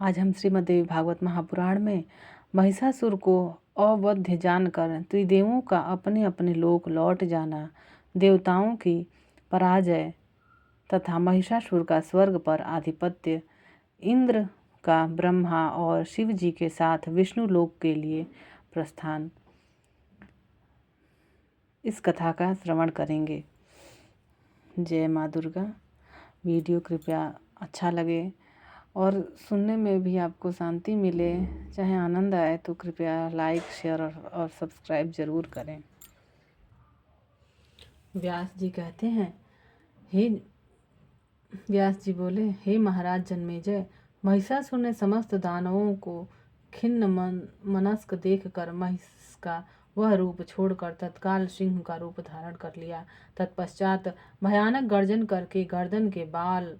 आज हम श्रीमद्देवी भागवत महापुराण में महिषासुर को अवध्य जानकर त्रिदेवों का अपने अपने लोक लौट जाना, देवताओं की पराजय तथा महिषासुर का स्वर्ग पर आधिपत्य, इंद्र का ब्रह्मा और शिव जी के साथ विष्णु लोक के लिए प्रस्थान, इस कथा का श्रवण करेंगे। जय माँ दुर्गा। वीडियो कृपया अच्छा लगे और सुनने में भी आपको शांति मिले, चाहे आनंद आए, तो कृपया लाइक, शेयर और सब्सक्राइब जरूर करें। व्यास जी कहते हैं, व्यास जी बोले, हे महाराज जन्मेजय, महिषासुर ने समस्त दानवों को खिन्न मनस्क देखकर महिष का वह रूप छोड़कर तत्काल सिंह का रूप धारण कर लिया। तत्पश्चात भयानक गर्जन करके गर्दन के बाल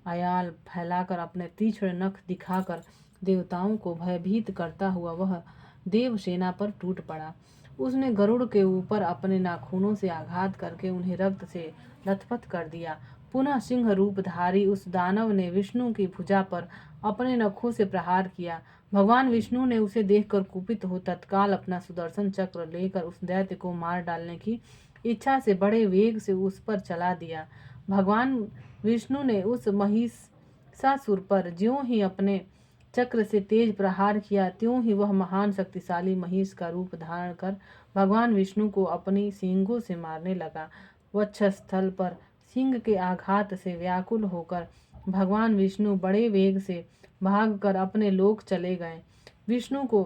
आयाल फैलाकर अपने तीक्ष्ण नख दिखाकर देवताओं को भयभीत करता हुआ वह देव सेना पर टूट पड़ा। उसने गरुड़ के ऊपर अपने नाखूनों से आघात करके उन्हें रक्त से लथपथ कर दिया। पुनः सिंह रूपधारी उस दानव ने विष्णु की भुजा पर अपने नखों से प्रहार किया। भगवान विष्णु ने उसे देखकर कुपित हो तत्काल अपना सुदर्शन चक्र लेकर उस दैत्य को मार डालने की इच्छा से बड़े वेग से उस पर चला दिया। भगवान विष्णु ने उस महिषासुर पर ज्यों ही अपने चक्र से तेज प्रहार किया, त्यों ही वह महान शक्तिशाली महिष का रूप धारण कर भगवान विष्णु को अपनी सींगों से मारने लगा। वक्षस्थल पर सिंह के आघात से व्याकुल होकर भगवान विष्णु बड़े वेग से भागकर अपने लोक चले गए। विष्णु को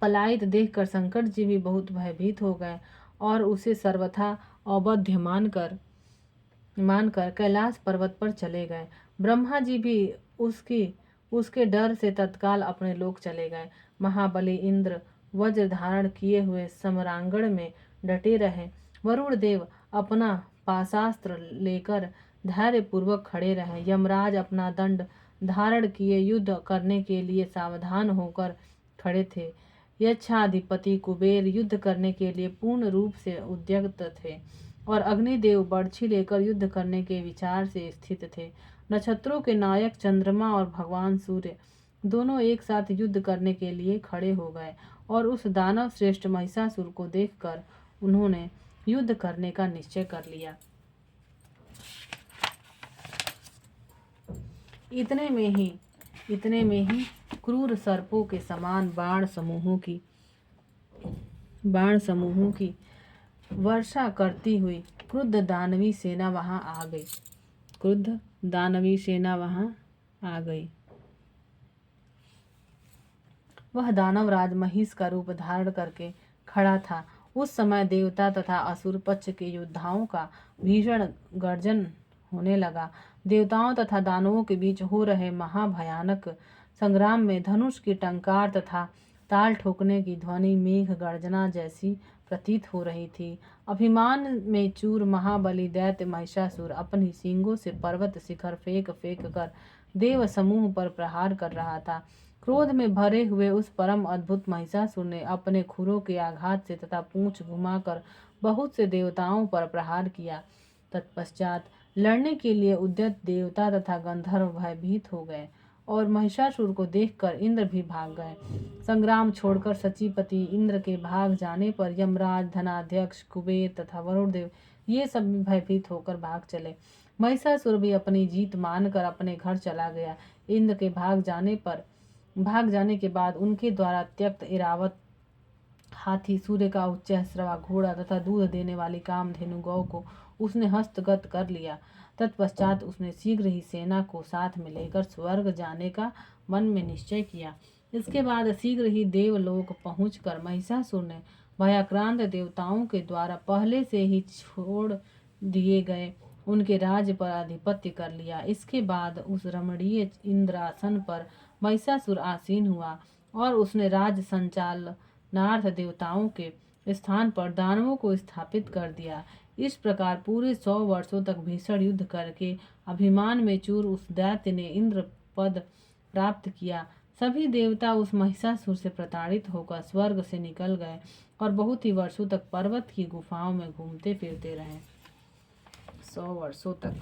पलायित देखकर शंकर जी भी बहुत भयभीत हो गए और उसे सर्वथा अवध्य मानकर कैलाश पर्वत पर चले गए। ब्रह्मा जी भी उसके डर से तत्काल अपने लोक चले गए। महाबली इंद्र वज्र धारण किए हुए सम्रांगण में डटे रहे। वरुण देव अपना पाशास्त्र लेकर धैर्य पूर्वक खड़े रहे। यमराज अपना दंड धारण किए युद्ध करने के लिए सावधान होकर खड़े थे। यक्षाधिपति कुबेर युद्ध करने के लिए पूर्ण रूप से उद्यत थे और अग्निदेव बर्छी लेकर युद्ध करने के विचार से स्थित थे। नक्षत्रों के नायक चंद्रमा और भगवान सूर्य दोनों एक साथ युद्ध करने के लिए खड़े हो गए और उस दानव श्रेष्ठ महिषासुर को देखकर उन्होंने युद्ध करने का निश्चय कर लिया। इतने में ही क्रूर सर्पों के समान बाण समूहों की वर्षा करती हुई क्रुद्ध दानवी सेना वहां आ गई। वह दानवराज महिष का रूप धारण करके खड़ा था। उस समय देवता तथा असुर पक्ष के योद्धाओं का भीषण गर्जन होने लगा। देवताओं तथा दानवों के बीच हो रहे महाभयानक संग्राम में धनुष की टंकार तथा ताल ठोकने की ध्वनि मेघ गर्जना जैसी प्रतीत हो रही थी। अभिमान में चूर महाबली दैत्य महिषासुर अपनी सींगों से पर्वत शिखर फेंक कर देव समूह पर प्रहार कर रहा था। क्रोध में भरे हुए उस परम अद्भुत महिषासुर ने अपने खुरों के आघात से तथा पूंछ घुमाकर बहुत से देवताओं पर प्रहार किया। तत्पश्चात लड़ने के लिए उद्यत देवता तथा गंधर्व भयभीत हो गए और महिषासुर को देखकर इंद्र भी भाग गए। संग्राम छोड़कर सचीपति इंद्र के भाग जाने पर यमराज, धनाध्यक्ष, कुबेर तथा वरुण देव ये सब भयभीत होकर भाग चले। महिषासुर भी अपनी जीत मानकर अपने घर चला गया। इंद्र के भाग जाने के बाद उनके द्वारा त्यक्त इरावत हाथी, सूर्य का उच्च श्रवा घोड़ा तथा दूध देने वाली कामधेनु गौ को उसने हस्तगत कर लिया। तत्पश्चात उसने शीघ्र ही सेना को साथ में लेकर स्वर्ग जाने का मन में निश्चय किया। इसके बाद शीघ्र ही देवलोक पहुंचकर महिषासुर ने भयाक्रांत देवताओं के द्वारा पहले से ही छोड़ दिए गए उनके राज्य पर आधिपत्य कर लिया। इसके बाद उस रमणीय इंद्रासन पर महिषासुर आसीन हुआ और उसने राज्य संचालनार्थ देवताओं के स्थान पर दानवों को स्थापित कर दिया। इस प्रकार पूरे 100 वर्षों तक भीषण युद्ध करके अभिमान में चूर उस दैत्य ने इंद्र पद प्राप्त किया। सभी देवता उस महिषासुर से प्रताड़ित होकर स्वर्ग से निकल गए और बहुत ही वर्षों तक पर्वत की गुफाओं में घूमते फिरते रहे। 100 वर्षों तक।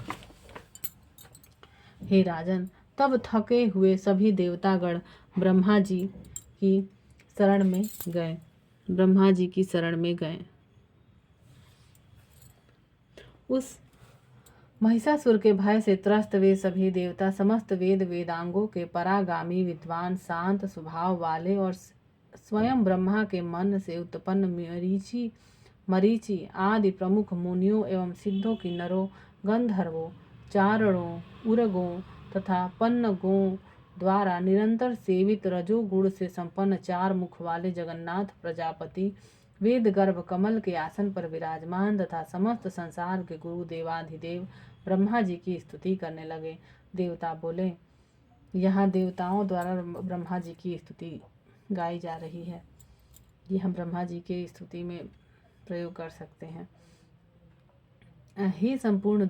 हे राजन, तब थके हुए सभी देवतागण ब्रह्मा जी की शरण में गए। उस महिषासुर के भय से त्रस्त वे सभी देवता समस्त वेदांगों के परागामी विद्वान शांत स्वभाव वाले और स्वयं ब्रह्मा के मन से उत्पन्न मरीचि आदि प्रमुख मुनियों एवं सिद्धों की नरों, गंधर्वों, चारणों, उरगों तथा पन्नगों द्वारा निरंतर सेवित रजोगुण से संपन्न 4 मुख वाले जगन्नाथ प्रजापति वेद गर्भ कमल के आसन पर विराजमान तथा समस्त संसार के गुरु देवाधिदेव ब्रह्मा जी की स्तुति करने लगे। देवता बोले, यहाँ देवताओं द्वारा ब्रह्मा जी की स्तुति गाई जा रही है। ये हम ब्रह्मा जी के स्तुति में प्रयोग कर सकते हैं। हे संपूर्ण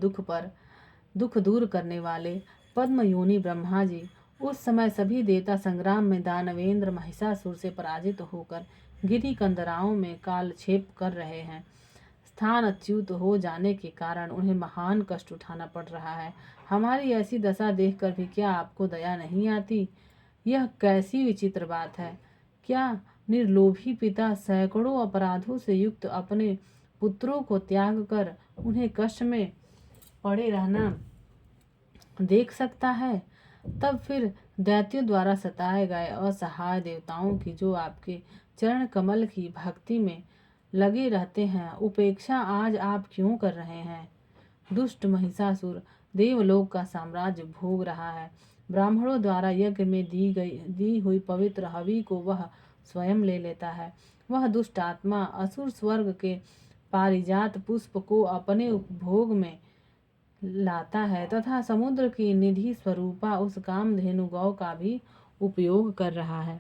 दुख दूर करने वाले पद्म योनि ब्रह्मा जी, उस समय सभी देवता संग्राम में दानवेंद्र महिषासुर से पराजित होकर गिरी कंदराओं में कालक्षेप कर रहे हैं। स्थान अच्युत हो जाने के कारण उन्हें महान कष्ट उठाना पड़ रहा है। हमारी ऐसी दशा देखकर भी क्या आपको दया नहीं आती? यह कैसी विचित्र बात है। क्या निर्लोभी पिता सैकड़ों अपराधों से युक्त अपने पुत्रों को त्याग कर उन्हें कष्ट में पड़े रहना देख सकता है? तब फिर दैत्यों द्वारा सताए गए असहाय देवताओं की, जो आपके चरण कमल की भक्ति में लगे रहते हैं, उपेक्षा आज आप क्यों कर रहे हैं? दुष्ट महिषासुर देवलोक का साम्राज्य भोग रहा है। ब्राह्मणों द्वारा यज्ञ में दी हुई पवित्र हवि को वह स्वयं ले लेता है। वह दुष्ट आत्मा असुर स्वर्ग के पारिजात पुष्प को अपने उपभोग में लाता है तथा समुद्र की निधि स्वरूपा उस कामधेनु गौ का भी उपयोग कर रहा है।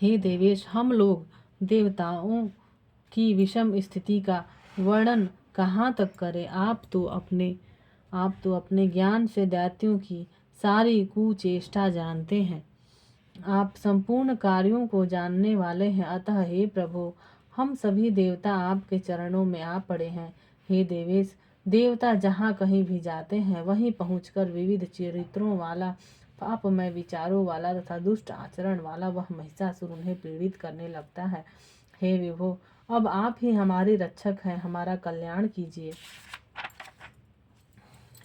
हे देवेश, हम लोग देवताओं की विषम स्थिति का वर्णन कहाँ तक करें? आप तो अपने ज्ञान से दैत्यों की सारी कुचेष्टा जानते हैं। आप संपूर्ण कार्यों को जानने वाले हैं। अतः हे प्रभु, हम सभी देवता आपके चरणों में आ पड़े हैं। हे देवेश, देवता जहाँ कहीं भी जाते हैं वहीं पहुंचकर विविध चरित्रों वाला, पापमय विचारों वाला तथा दुष्ट आचरण वाला वह महिषासुर उन्हें पीड़ित करने लगता है। हे विभो, अब आप ही हमारे रक्षक हैं, हमारा कल्याण कीजिए।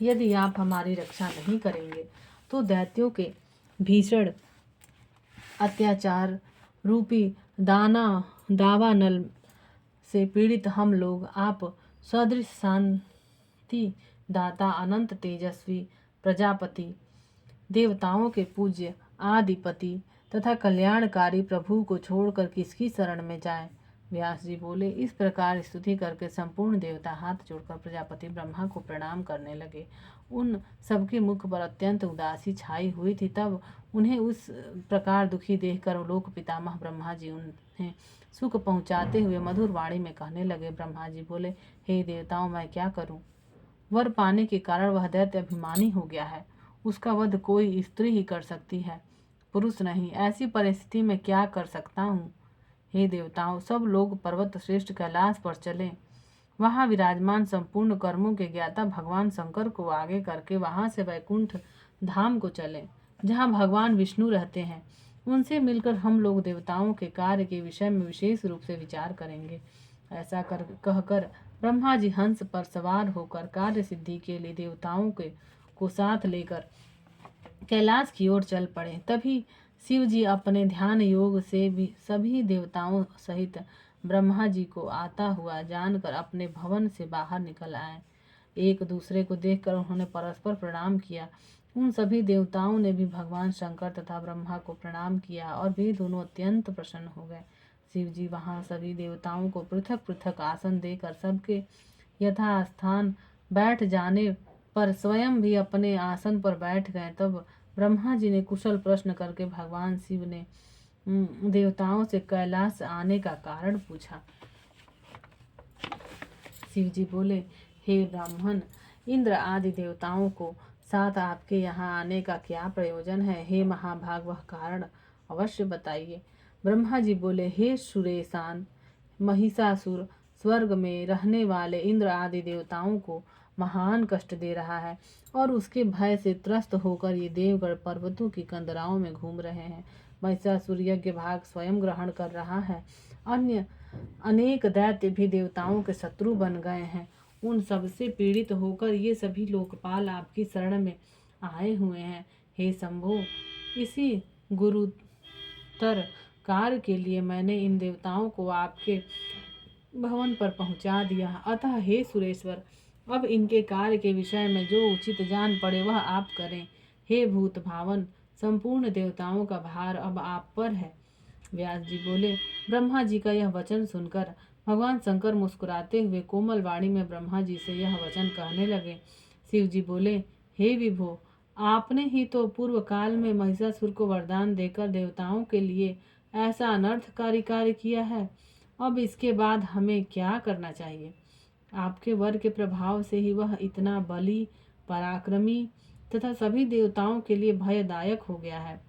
यदि आप हमारी रक्षा नहीं करेंगे तो दैत्यों के भीषण अत्याचार रूपी दावानल से पीड़ित हम लोग आप सदृश शांति दाता अनंत तेजस्वी प्रजापति, देवताओं के पूज्य आदिपति तथा कल्याणकारी प्रभु को छोड़कर किसकी शरण में जाएं? व्यास जी बोले, इस प्रकार स्तुति करके संपूर्ण देवता हाथ जोड़कर प्रजापति ब्रह्मा को प्रणाम करने लगे। उन सबके मुख पर अत्यंत उदासी छाई हुई थी। तब उन्हें उस प्रकार दुखी देखकर लोक पितामह ब्रह्मा जी उन्हें सुख पहुंचाते हुए मधुर वाणी में कहने लगे। ब्रह्मा जी बोले, हे देवताओं, मैं क्या करूं? वर पाने के कारण वह दैत्य अभिमानी हो गया है। उसका वध कोई स्त्री ही कर सकती है, पुरुष नहीं। ऐसी परिस्थिति में क्या कर सकता हूँ? हे देवताओं, सब लोग पर्वत श्रेष्ठ कैलाश पर चलें। वहां विराजमान संपूर्ण कर्मों के ज्ञाता भगवान शंकर को आगे करके वहां से वैकुंठ धाम को चलें, जहां भगवान विष्णु रहते हैं। उनसे मिलकर हम लोग देवताओं के कार्य के विषय में विशेष रूप से विचार करेंगे। ऐसा कहकर ब्रह्मा जी हंस पर सवार होकर कार्य सिद्धि के लिए देवताओं को साथ लेकर कैलाश की ओर चल पड़े। तभी शिव जी अपने ध्यान योग से भी सभी देवताओं सहित ब्रह्मा जी को आता हुआ जानकर अपने भवन से बाहर निकल आए। एक दूसरे को देखकर उन्होंने परस्पर प्रणाम किया। उन सभी देवताओं ने भी भगवान शंकर तथा ब्रह्मा को प्रणाम किया और वे दोनों अत्यंत प्रसन्न हो गए। शिव जी वहां सभी देवताओं को पृथक पृथक आसन देकर सबके यथास्थान बैठ जाने पर स्वयं भी अपने आसन पर बैठ गए। तब ब्रह्मा जी ने कुशल प्रश्न करके भगवान शिव ने देवताओं से कैलाश आने का कारण पूछा। शिव जी बोले, हे ब्राह्मण, इंद्र आदि देवताओं को साथ आपके यहाँ आने का क्या प्रयोजन है? हे महाभाग, वह कारण अवश्य बताइए। ब्रह्मा जी बोले, हे सुरेशान, महिषासुर स्वर्ग में रहने वाले इंद्र आदि देवताओं को महान कष्ट दे रहा है और उसके भय से त्रस्त होकर ये देवगढ़ पर्वतों की कंदराओं में घूम रहे हैं। महिषासुर यज्ञ भाग स्वयं ग्रहण कर रहा है। अन्य अनेक दैत्य भी देवताओं के शत्रु बन गए हैं। उन सबसे पीड़ित होकर ये सभी लोकपाल आपकी शरण में आए हुए हैं। हे शंभो, इसी गुरुतर कार्य के लिए मैंने इन देवताओं को आपके भवन पर पहुंचा दिया। अतः हे सुरेश्वर, अब इनके कार्य के विषय में जो उचित जान पड़े वह आप करें। हे भूत भावन, संपूर्ण देवताओं का भार अब आप पर है। व्यास जी बोले। ब्रह्मा जी का यह वचन सुनकर भगवान शंकर मुस्कुराते हुए कोमल वाणी में ब्रह्मा जी से यह वचन कहने लगे। शिव जी बोले, हे विभो, आपने ही तो पूर्व काल में महिषासुर को वरदान देकर देवताओं के लिए ऐसा अनर्थकारी कार्य किया है। अब इसके बाद हमें क्या करना चाहिए? आपके वर के प्रभाव से ही वह इतना बली, पराक्रमी तथा सभी देवताओं के लिए भयदायक हो गया है।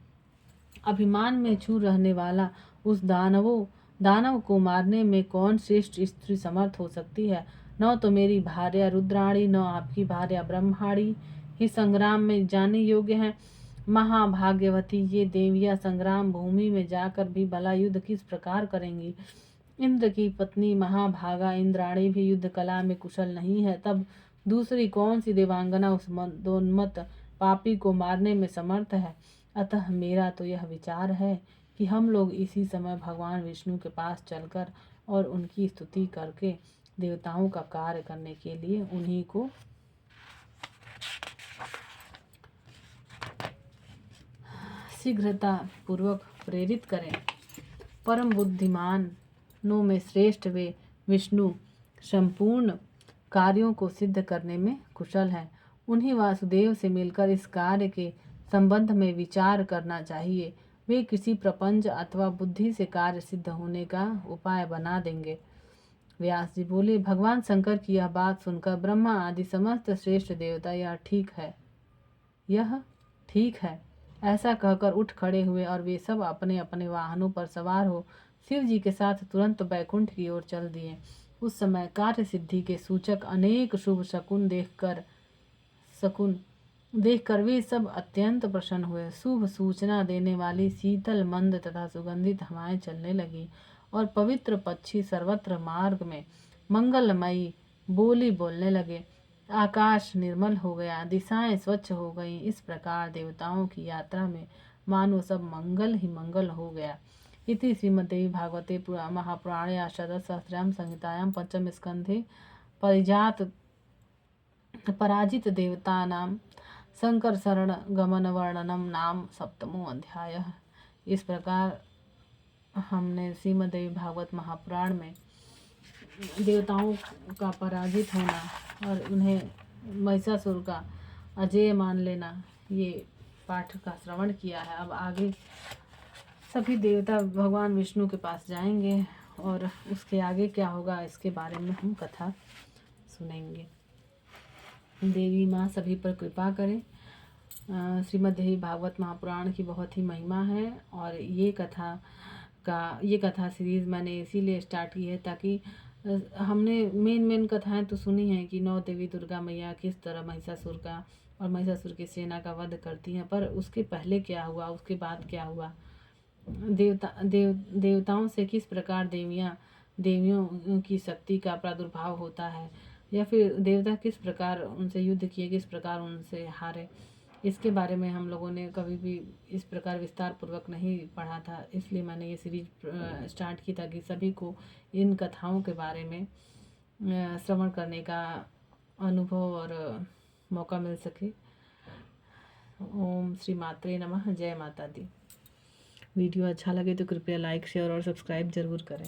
अभिमान में चूर रहने वाला उस दानव को मारने में कौन श्रेष्ठ स्त्री समर्थ हो सकती है? न तो मेरी भार्या रुद्राणी, न आपकी भार्या ब्रह्माणी ही संग्राम में जाने योग्य है। महाभाग्यवती ये देवियां संग्राम भूमि में जाकर भी भला युद्ध किस प्रकार करेंगी? इंद्र की पत्नी महाभागा इंद्राणी भी युद्ध कला में कुशल नहीं है, तब दूसरी कौन सी देवांगना उस मदोन्मत्त पापी को मारने में समर्थ है? अतः मेरा तो यह विचार है कि हम लोग इसी समय भगवान विष्णु के पास चलकर और उनकी स्तुति करके देवताओं का कार्य करने के लिए उन्हीं को शीघ्रता पूर्वक प्रेरित करें। परम बुद्धिमानों में श्रेष्ठ वे विष्णु संपूर्ण कार्यों को सिद्ध करने में कुशल हैं। उन्हीं वासुदेव से मिलकर इस कार्य के संबंध में विचार करना चाहिए। वे किसी प्रपंच अथवा बुद्धि से कार्य सिद्ध होने का उपाय बना देंगे। व्यास जी बोले। भगवान शंकर की यह बात सुनकर ब्रह्मा आदि समस्त श्रेष्ठ देवता यह ठीक है ऐसा कहकर उठ खड़े हुए और वे सब अपने अपने वाहनों पर सवार हो शिव जी के साथ तुरंत बैकुंठ की ओर चल दिए। उस समय कार्य सिद्धि के सूचक अनेक शुभ शकुन देखकर वे सब अत्यंत प्रसन्न हुए। शुभ सूचना देने वाली शीतल मंद तथा सुगंधित हवाएं चलने लगी और पवित्र पक्षी सर्वत्र मार्ग में मंगलमयी बोली बोलने लगे। आकाश निर्मल हो गया, दिशाएं स्वच्छ हो गईं। इस प्रकार देवताओं की यात्रा में मानो सब मंगल ही मंगल हो गया। इति श्रीमद्देवी भागवते महापुराणे अष्टादशसहस्रायां संहितायां पंचम स्कंधे पराजित देवतानां शंकर शरण गमन वर्णनम नाम सप्तमो अध्याय। इस प्रकार हमने श्रीमद्देवी भागवत महापुराण में देवताओं का पराजित होना और उन्हें महिषासुर का अजेय मान लेना, ये पाठ का श्रवण किया है। अब आगे सभी देवता भगवान विष्णु के पास जाएंगे और उसके आगे क्या होगा इसके बारे में हम कथा सुनेंगे। देवी माँ सभी पर कृपा करें। श्रीमद्देवी भागवत महापुराण की बहुत ही महिमा है और ये कथा सीरीज़ मैंने इसीलिए स्टार्ट की है ताकि हमने मेन कथाएं तो सुनी हैं कि 9 देवी दुर्गा मैया किस तरह महिषासुर का और महिषासुर की सेना का वध करती हैं, पर उसके पहले क्या हुआ, उसके बाद क्या हुआ, देवताओं से किस प्रकार देवियों की शक्ति का प्रादुर्भाव होता है, या फिर देवता किस प्रकार उनसे युद्ध किए, किस प्रकार उनसे हारे, इसके बारे में हम लोगों ने कभी भी इस प्रकार विस्तार पूर्वक नहीं पढ़ा था। इसलिए मैंने ये सीरीज स्टार्ट की ताकि सभी को इन कथाओं के बारे में श्रवण करने का अनुभव और मौका मिल सके। ओम श्री मात्रे नमः। जय माता दी। वीडियो अच्छा लगे तो कृपया लाइक, शेयर और सब्सक्राइब जरूर करें।